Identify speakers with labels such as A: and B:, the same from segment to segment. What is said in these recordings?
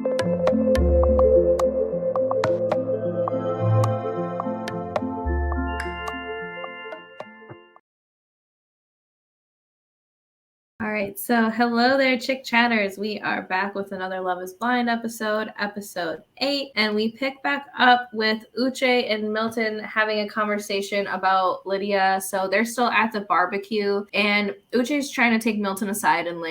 A: All right, so hello there, Chick Chatters. We are back with another Love is Blind episode 8, and we pick back up with Uche and Milton having a conversation about Lydia. So they're still at the barbecue, and Uche's trying to take Milton aside and,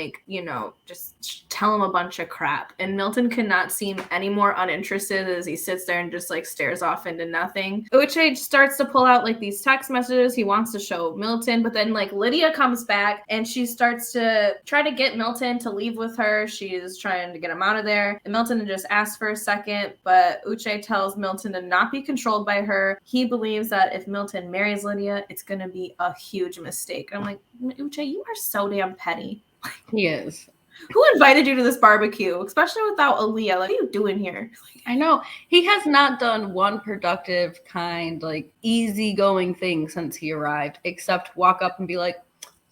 A: just tell him a bunch of crap. And Milton cannot seem any more uninterested as he sits there and just, stares off into nothing. Uche starts to pull out, these text messages he wants to show Milton, but then, Lydia comes back, and she starts to try to get Milton to leave with her. She's trying to get him out of there. And Milton just asks for a second, but Uche tells Milton to not be controlled by her. He believes that if Milton marries Lydia, it's going to be a huge mistake. I'm like, Uche, you are so damn petty.
B: He is.
A: Who invited you to this barbecue, especially without Aaliyah? What are you doing here?
B: I know. He has not done one productive, kind, easygoing thing since he arrived, except walk up and be like,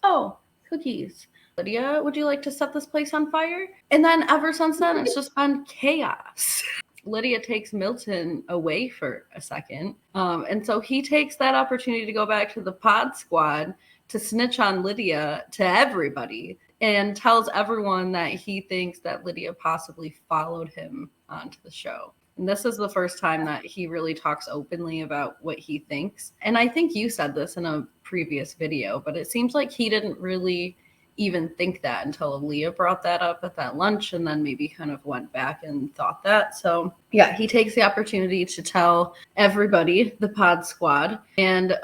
B: oh, cookies. Lydia, would you like to set this place on fire? And then ever since then, it's just been chaos. Lydia takes Milton away for a second. And so he takes that opportunity to go back to the pod squad to snitch on Lydia to everybody and tells everyone that he thinks that Lydia possibly followed him onto the show. And this is the first time that he really talks openly about what he thinks. And I think you said this in a previous video, but it seems like he didn't really even think that until Aaliyah brought that up at that lunch, and then maybe kind of went back and thought that. So yeah, he takes the opportunity to tell everybody, the pod squad, and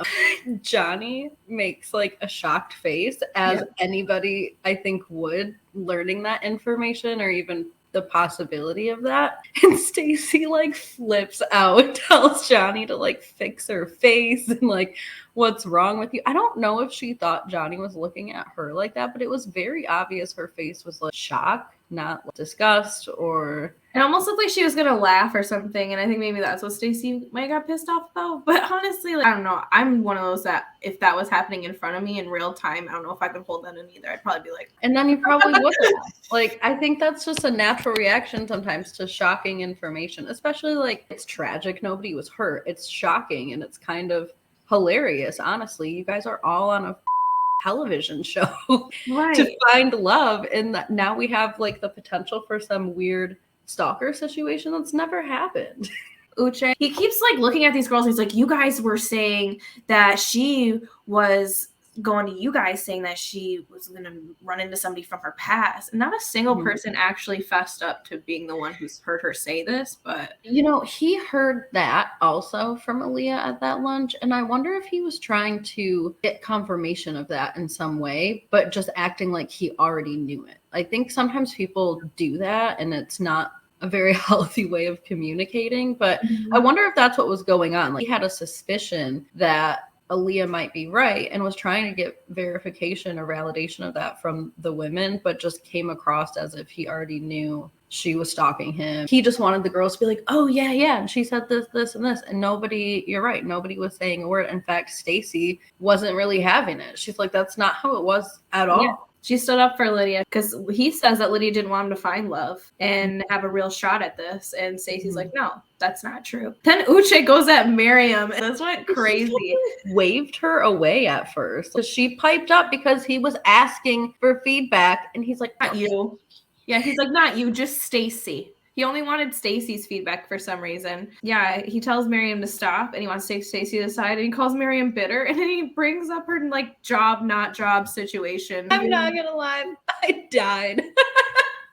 B: Johnie makes a shocked face, as anybody I think would, learning that information or even the possibility of that. And Stacy flips out, tells Johnie to fix her face and what's wrong with you. I don't know if she thought Johnie was looking at her like that, but it was very obvious her face was shock, not disgust, or
A: it almost looked like she was gonna laugh or something, and I think maybe that's what Stacy might have got pissed off about. But honestly, I don't know. I'm one of those that if that was happening in front of me in real time, I don't know if I could hold that in either. I'd probably be like,
B: and then you probably wouldn't. I think that's just a natural reaction sometimes to shocking information, especially it's tragic. Nobody was hurt. It's shocking, and it's kind of hilarious. Honestly, you guys are all on a television show to find love, and now we have the potential for some weird stalker situation that's never happened.
A: Uche, he keeps looking at these girls. He's like, you guys were saying that she was going to you guys, saying that she was going to run into somebody from her past. And not a single person actually fessed up to being the one who's heard her say this. But
B: he heard that also from Aaliyah at that lunch, and I wonder if he was trying to get confirmation of that in some way, but just acting like he already knew it. I think sometimes people do that, and it's not a very healthy way of communicating, but I wonder if that's what was going on. He had a suspicion that Aaliyah might be right and was trying to get verification or validation of that from the women, but just came across as if he already knew she was stalking him. He just wanted the girls to be like, oh yeah, and she said this, and this. And nobody, you're right, nobody was saying a word. In fact, Stacy wasn't really having it. She's like, that's not how it was at all.
A: Yeah. She stood up for Lydia because he says that Lydia didn't want him to find love and have a real shot at this. And Stacey's like, no, that's not true. Then Uche goes at Miriam, and this went crazy.
B: Waved her away at first. So she piped up because he was asking for feedback, and he's like,
A: not you. Yeah, he's like, not you, just Stacy. He only wanted Stacy's feedback for some reason. Yeah, he tells Miriam to stop, and he wants to take Stacy aside, and he calls Miriam bitter, and then he brings up her job, not job situation.
B: I'm not gonna lie, I died.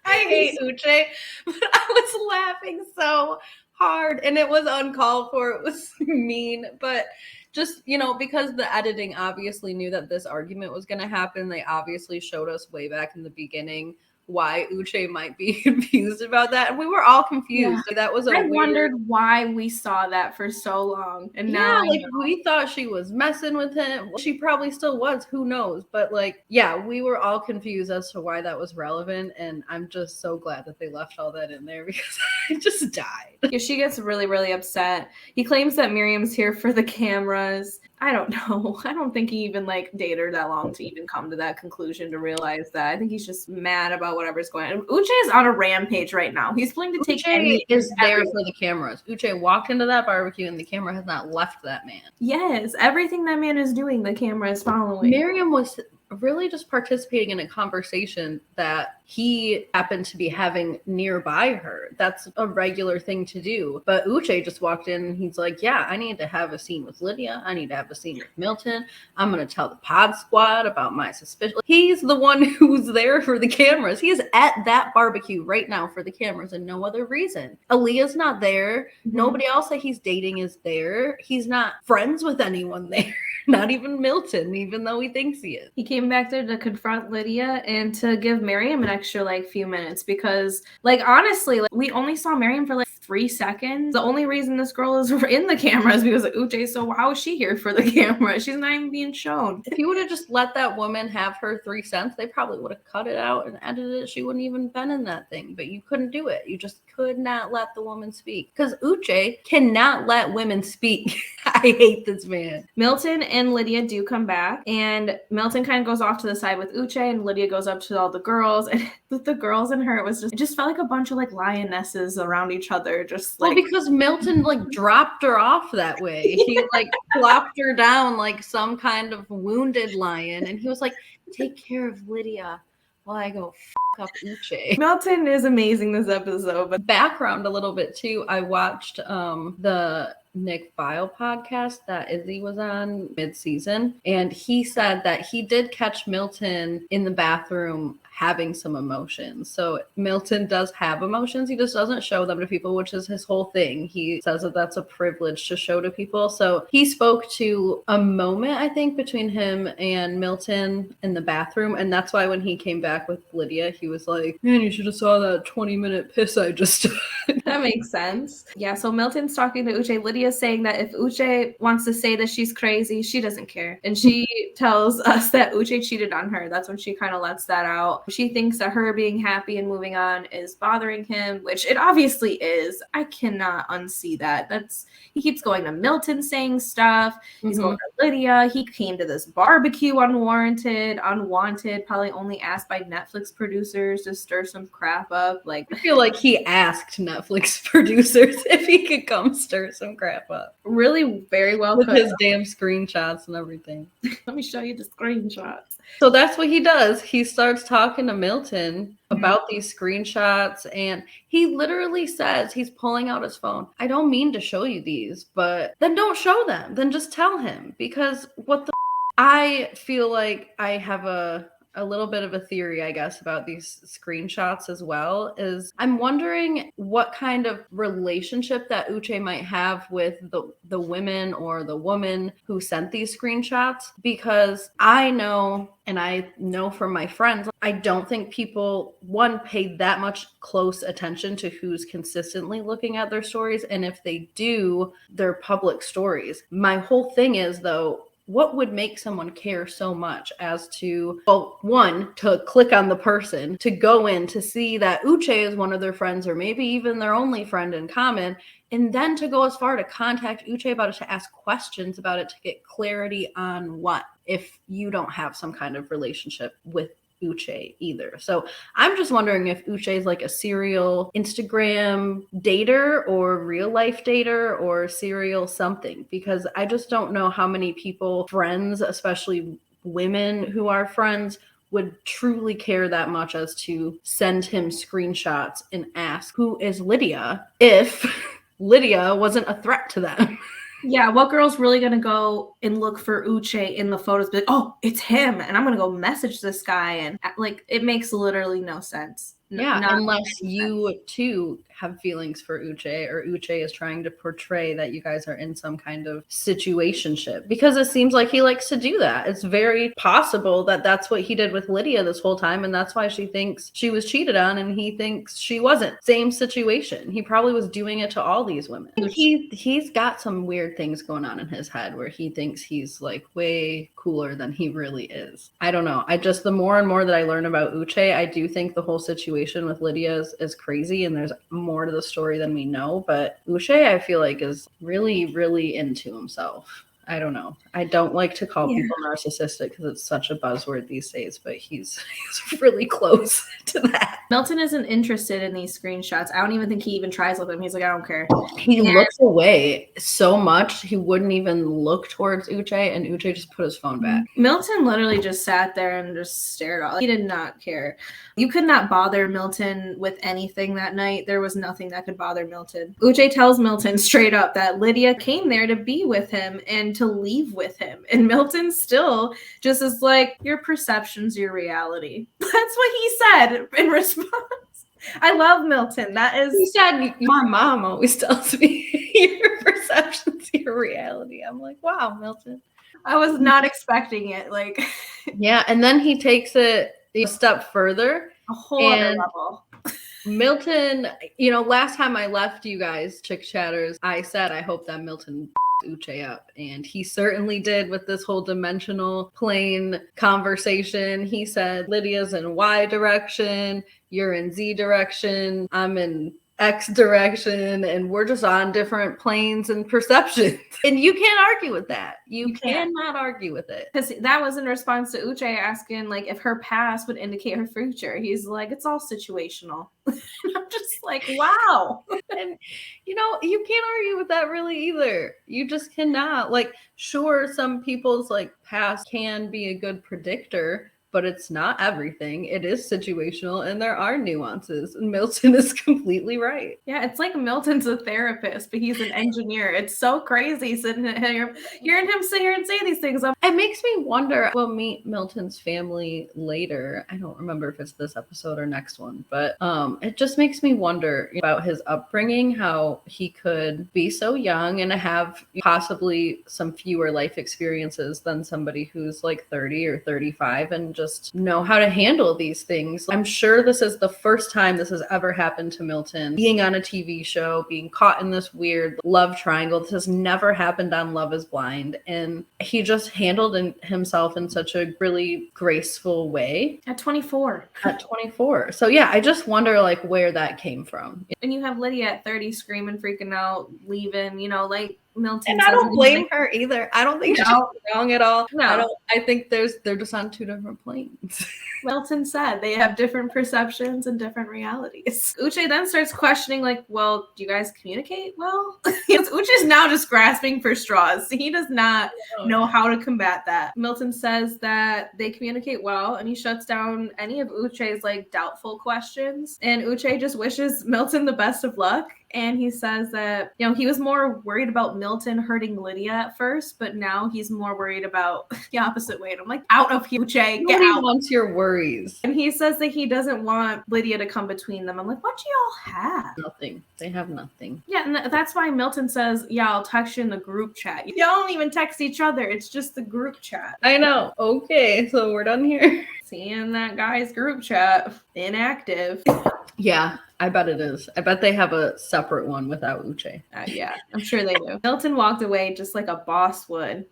B: I hate Uche, but I was laughing so hard, and it was uncalled for. It was mean, but just, because the editing obviously knew that this argument was going to happen, they obviously showed us way back in the beginning why Uche might be confused about that, and we were all confused. Yeah. That was
A: I wondered why we saw that for so long, and now
B: we thought she was messing with him. She probably still was, who knows, but we were all confused as to why that was relevant, and I'm just so glad that they left all that in there because I just died.
A: Yeah, she gets really, really upset. He claims that Miriam's here for the cameras. I don't know. I don't think he even like dated her that long to even come to that conclusion to realize that. I think he's just mad about whatever's going on. Uche is on a rampage right now. He's willing to take
B: Uche is there for the cameras. Uche walked into that barbecue and the camera has not left that man.
A: Yes, everything that man is doing, the camera is following.
B: Miriam was really just participating in a conversation that he happened to be having nearby her. That's a regular thing to do. But Uche just walked in and he's like, yeah, I need to have a scene with Lydia. I need to have a scene with Milton. I'm going to tell the pod squad about my suspicion. He's the one who's there for the cameras. He is at that barbecue right now for the cameras and no other reason. Aaliyah's not there. Mm-hmm. Nobody else that he's dating is there. He's not friends with anyone there. Not even Milton, even though he thinks he is.
A: He came back there to confront Lydia and to give Miriam an extra like few minutes because like honestly, like, we only saw Miriam for like 3 seconds. The only reason this girl is in the camera is because of Uche. So how is she here for the camera? She's not even being shown.
B: If you would have just let that woman have her 3 cents, they probably would have cut it out and edited it. She wouldn't even been in that thing, but you couldn't do it. You just could not let the woman speak because Uche cannot let women speak. I hate this man.
A: Milton and Lydia do come back and Milton kind of goes off to the side with Uche and Lydia goes up to all the girls and the girls and her, it just felt like a bunch of like lionesses around each other. Just like,
B: well, because Milton like dropped her off that way. He like plopped her down like some kind of wounded lion and he was like, take care of Lydia while I go up Uche.
A: Milton is amazing this episode.
B: But background a little bit too, I watched the Nick Vile podcast that Izzy was on mid-season, and he said that he did catch Milton in the bathroom having some emotions. So Milton does have emotions. He just doesn't show them to people, which is his whole thing. He says that that's a privilege to show to people. So he spoke to a moment, I think, between him and Milton in the bathroom. And that's why when he came back with Lydia, he was like, man, you should have saw that 20-minute piss I just took.
A: That makes sense. Yeah, so Milton's talking to Uche. Lydia's saying that if Uche wants to say that she's crazy, she doesn't care. And she tells us that Uche cheated on her. That's when she kind of lets that out. She thinks that her being happy and moving on is bothering him, which it obviously is. I cannot unsee that. He keeps going to Milton saying stuff. He's going to Lydia. He came to this barbecue unwanted, probably only asked by Netflix producers to stir some crap up. Like,
B: I feel like he asked Netflix producers if he could come stir some crap up.
A: Really very well
B: with
A: put
B: his damn screenshots and everything.
A: Let me show you the screenshots.
B: So that's what he does. He starts talking to Milton about these screenshots, and he literally says, he's pulling out his phone, I don't mean to show you these, but then don't show them. Then just tell him, because what the I feel like I have a little bit of a theory, I guess, about these screenshots as well, is I'm wondering what kind of relationship that Uche might have with the women or the woman who sent these screenshots, because I know, and I know from my friends, I don't think people, one, pay that much close attention to who's consistently looking at their stories, and if they do, they're public stories. My whole thing is, though, what would make someone care so much as to, well, one, to click on the person, to go in to see that Uche is one of their friends or maybe even their only friend in common, and then to go as far to contact Uche about it, to ask questions about it, to get clarity on what, if you don't have some kind of relationship with Uche either. So I'm just wondering if Uche is like a serial Instagram dater or real life dater or serial something, because I just don't know how many people, friends, especially women who are friends, would truly care that much as to send him screenshots and ask, who is Lydia, if Lydia wasn't a threat to them.
A: Yeah, what girl's really going to go and look for Uche in the photos, be like, oh, it's him, and I'm going to go message this guy, and like, it makes literally no sense.
B: Yeah, unless you too have feelings for Uche, or Uche is trying to portray that you guys are in some kind of situationship, because it seems like he likes to do that. It's very possible that that's what he did with Lydia this whole time, and that's why she thinks she was cheated on and he thinks she wasn't. Same situation. He probably was doing it to all these women. He's got some weird things going on in his head where he thinks he's like way cooler than he really is. I don't know. The more and more that I learn about Uche, I do think the whole situation with Lydia is crazy, and there's more to the story than we know. But Uche, I feel like, is really, really into himself. I don't know. I don't like to call people narcissistic because it's such a buzzword these days, but he's really close to that.
A: Milton isn't interested in these screenshots. I don't even think he even tries with them. He's like, I don't care.
B: He looks away so much. He wouldn't even look towards Uche, and Uche just put his phone back.
A: Milton literally just sat there and just stared off. He did not care. You could not bother Milton with anything that night. There was nothing that could bother Milton. Uche tells Milton straight up that Lydia came there to be with him and to leave with him. And Milton still just is like, your perception's your reality. That's what he said in response. I love Milton. That is...
B: He said, my mom always tells me your perception's your reality. I'm like, wow, Milton.
A: I was not expecting it. Like,
B: yeah, and then he takes it a step further.
A: A whole other level.
B: Milton, last time I left you guys, Chick Chatters, I said I hope that Milton Uche up, and he certainly did with this whole dimensional plane conversation. He said Lydia's in Y direction, you're in Z direction, I'm in X direction, and we're just on different planes and perceptions. And you can't argue with that. You cannot argue with it.
A: Because that was in response to Uche asking, like, if her past would indicate her future. He's like, it's all situational. I'm just like, wow.
B: And, you can't argue with that really either. You just cannot. Like, sure, some people's, past can be a good predictor, but it's not everything. It is situational, and there are nuances. And Milton is completely right.
A: Yeah, it's like Milton's a therapist, but he's an engineer. It's so crazy sitting here, hearing him sit here and say these things.
B: It makes me wonder. We'll meet Milton's family later. I don't remember if it's this episode or next one, but it just makes me wonder about his upbringing, how he could be so young and have possibly some fewer life experiences than somebody who's 30 or 35 and just know how to handle these things. I'm sure this is the first time this has ever happened to Milton, being on a TV show, being caught in this weird love triangle. This has never happened on Love is Blind, and he just handled himself in such a really graceful way.
A: At 24.
B: So yeah, I just wonder where that came from.
A: And you have Lydia at 30 screaming, freaking out, leaving, Milton.
B: And I don't blame her either. I don't think she's wrong at all. No. I think they're just on two different planes.
A: Milton said they have different perceptions and different realities. Uche then starts questioning, well, do you guys communicate well? Uche's now just grasping for straws. He does not know how to combat that. Milton says that they communicate well, and he shuts down any of Uche's doubtful questions. And Uche just wishes Milton the best of luck. And he says that, he was more worried about Milton hurting Lydia at first, but now he's more worried about the opposite way. And I'm like, out of here, Uche, get out.
B: Wants your worries.
A: And he says that he doesn't want Lydia to come between them. I'm like, what do y'all have?
B: Nothing. They have nothing.
A: Yeah, and that's why Milton says, yeah, I'll text you in the group chat. Y'all don't even text each other. It's just the group chat.
B: I know. Okay, so we're done here.
A: Seeing that guy's group chat inactive.
B: Yeah, I bet it is. I bet they have a separate one without Uche.
A: Yeah, I'm sure they do. Milton walked away just like a boss would.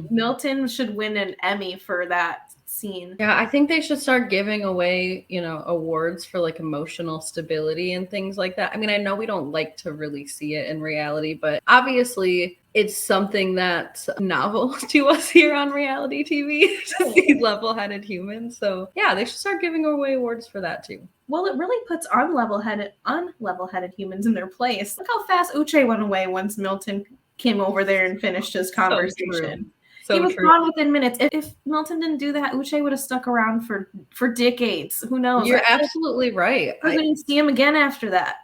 A: Milton should win an Emmy for that scene.
B: Yeah, I think they should start giving away, awards for emotional stability and things like that. I mean, I know we don't like to really see it in reality, but obviously it's something that's novel to us here on reality TV to see level-headed humans. So yeah, they should start giving away awards for that too.
A: Well, it really puts unlevel-headed humans in their place. Look how fast Uche went away once Milton came over there and finished his conversation. He was gone within minutes. If Milton didn't do that, Uche would have stuck around for decades. Who knows?
B: You're absolutely right.
A: I didn't see him again after that.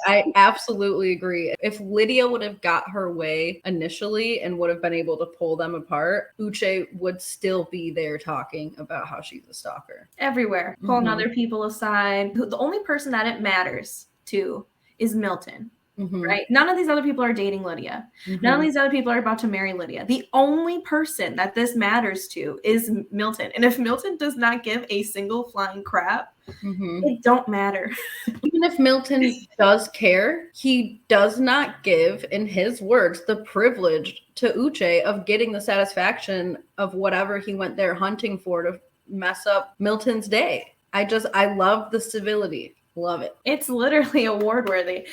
B: I absolutely agree. If Lydia would have got her way initially and would have been able to pull them apart, Uche would still be there talking about how she's a stalker.
A: Everywhere. Pulling other people aside. The only person that it matters to is Milton. Right? None of these other people are dating Lydia. None of these other people are about to marry Lydia. The only person that this matters to is Milton. And if Milton does not give a single flying crap, it don't matter.
B: Even if Milton does care, he does not give, in his words, the privilege to Uche of getting the satisfaction of whatever he went there hunting for to mess up Milton's day. I love the civility. Love it.
A: It's literally award worthy.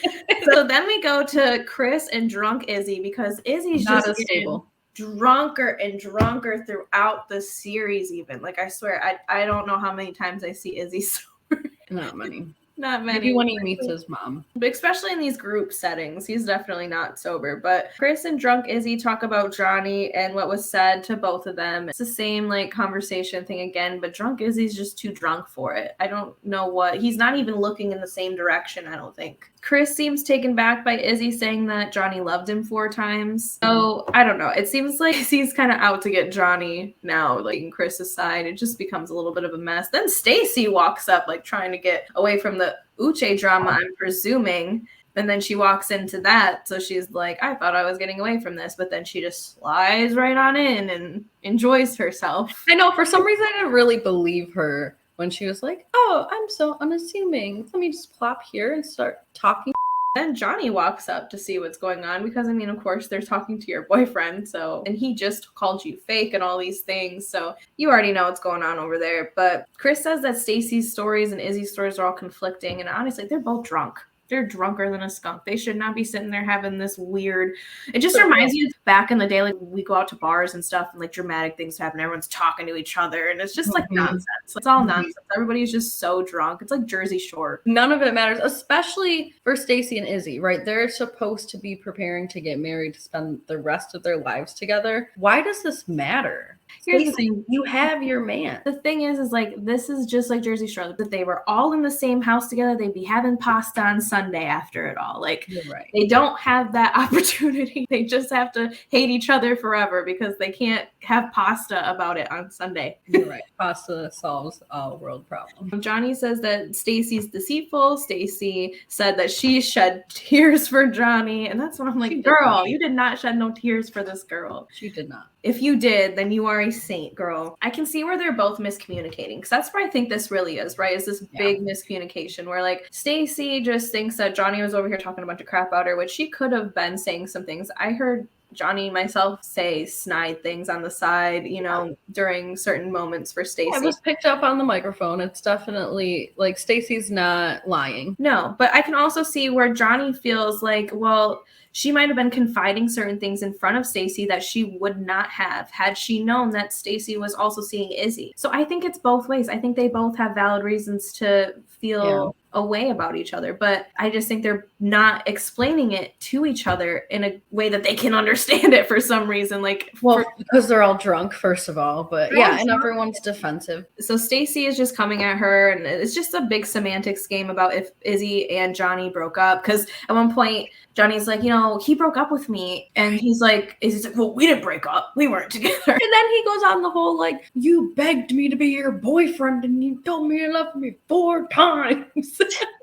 A: So then we go to Chris and drunk Izzy because Izzy's
B: not
A: just
B: stable.
A: drunker and drunker throughout the series even. Like, I swear, I don't know how many times I see Izzy sober.
B: Not many.
A: Not many.
B: Maybe when he meets his mom.
A: But especially in these group settings, he's definitely not sober. But Chris and drunk Izzy talk about Johnie and what was said to both of them. It's the same like conversation thing again, but drunk Izzy's just too drunk for it. I don't know what. He's not even looking in the same direction, I don't think. Chris seems taken back by Izzy saying that Johnie loved him 4 times. So I don't know. It seems like he's kind of out to get Johnie now, like in Chris's side. It just becomes a little bit of a mess. Then Stacy walks up, like trying to get away from the Uche drama, I'm presuming. And then she walks into that. So she's like, I thought I was getting away from this. But then she just slides right on in and enjoys herself.
B: I know. For some reason, I didn't really believe her when she was like, oh, I'm so unassuming. Let me just plop here and start talking.
A: Then Johnie walks up to see what's going on because, I mean, of course, they're talking to your boyfriend. So, and he just called you fake and all these things. So you already know what's going on over there. But Chris says that Stacy's stories and Izzy's stories are all conflicting. And honestly, they're both drunk. They're drunker than a skunk. They should not be sitting there having this weird. It just reminds you back in the day, like we go out to bars and stuff and like dramatic things happen. Everyone's talking to each other and it's just like nonsense. It's all nonsense. Everybody's just so drunk. It's like Jersey Shore.
B: None of it matters, especially for Stacy and Izzy, right? They're supposed to be preparing to get married to spend the rest of their lives together. Why does this matter?
A: Here's the thing.
B: You have your man.
A: The thing is like, this is just like Jersey Shore. That they were all in the same house together. They'd be having pasta on Sunday after it all. Like,
B: you're right.
A: They don't have that opportunity. They just have to hate each other forever because they can't have pasta about it on Sunday.
B: You're right. Pasta solves all world problems.
A: Johnie says that Stacy's deceitful. Stacy said that she shed tears for Johnie. And that's when I'm like, girl, you did not shed no tears for this girl.
B: She did not.
A: If you did, then you are a saint, girl. I can see where they're both miscommunicating because that's where I think this really is, right? Is this big miscommunication where like Stacy just thinks that Johnie was over here talking a bunch of crap about her, which she could have been saying some things. I heard Johnie myself say snide things on the side, you know, during certain moments for Stacy.
B: It was picked up on the microphone. It's definitely like Stacy's not lying.
A: No, but I can also see where Johnie feels like, well, she might have been confiding certain things in front of Stacy that she would not have had she known that Stacy was also seeing Izzy. So I think it's both ways. I think they both have valid reasons to feel a way about each other, but I just think they're not explaining it to each other in a way that they can understand it for some reason. Like,
B: because they're all drunk, first of all, but and everyone's defensive.
A: So Stacy is just coming at her, and it's just a big semantics game about if Izzy and Johnie broke up. Because at one point, Johnny's like, you know, he broke up with me, and he's like, well, we didn't break up, we weren't together.
B: And then he goes on the whole like, you begged me to be your boyfriend, and you told me you loved me 4 times.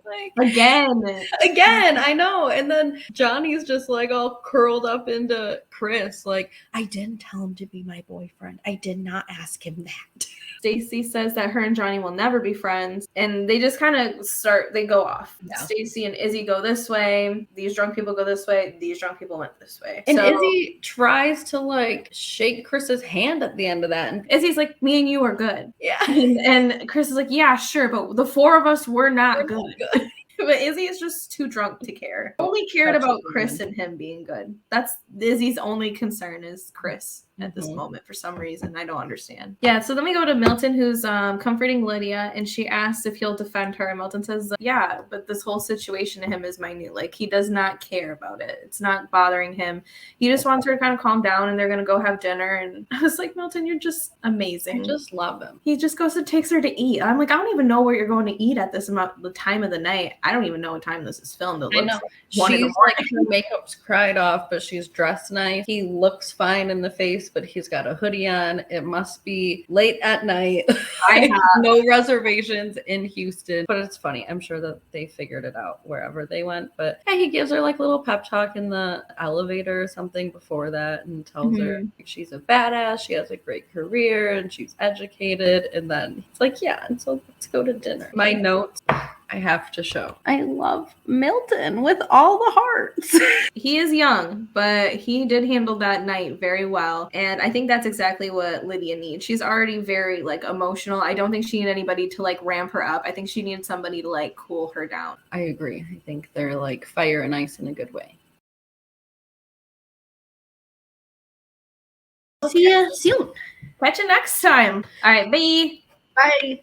A: Like, again,
B: I know. And then Johnny's just like all curled up into Chris, like, I didn't tell him to be my boyfriend. I did not ask him that.
A: Stacy says that her and Johnie will never be friends, and they just kind of they go off. Yeah. Stacy and Izzy go this way, these drunk people go this way, these drunk people went this way.
B: And Izzy tries to like shake Chris's hand at the end of that, and
A: Izzy's like, me and you are good.
B: Yeah.
A: And Chris is like, yeah, sure, but the 4 of us were not good. But Izzy is just too drunk to care. Only cared about Chris and him being good. That's Izzy's only concern is Chris at this moment for some reason. I don't understand. Yeah, so then we go to Milton, who's comforting Lydia, and she asks if he'll defend her. And Milton says, yeah, but this whole situation to him is minute. Like, he does not care about it. It's not bothering him. He just wants her to kind of calm down, and they're going to go have dinner. And I was like, Milton, you're just amazing.
B: I just love him.
A: He just goes and takes her to eat. I'm like, I don't even know where you're going to eat at this amount, the time of the night. I don't even know what time this is filmed. It looks like 1 in the morning.
B: Like, her makeup's cried off, but she's dressed nice. He looks fine in the face, but he's got a hoodie on. It must be late at night. I have no reservations in Houston, but it's funny. I'm sure that they figured it out wherever they went. But yeah, he gives her like a little pep talk in the elevator or something before that, and tells her she's a badass, she has a great career, and she's educated. And then he's like, yeah, and so let's go to dinner. My notes I have to show. I love Milton with all the hearts.
A: He is young, but he did handle that night very well. And I think that's exactly what Lydia needs. She's already very like emotional. I don't think she needs anybody to like ramp her up. I think she needs somebody to like cool her down.
B: I agree. I think they're like fire and ice in a good way. See you soon.
A: Catch you next time. All right, bye.
B: Bye.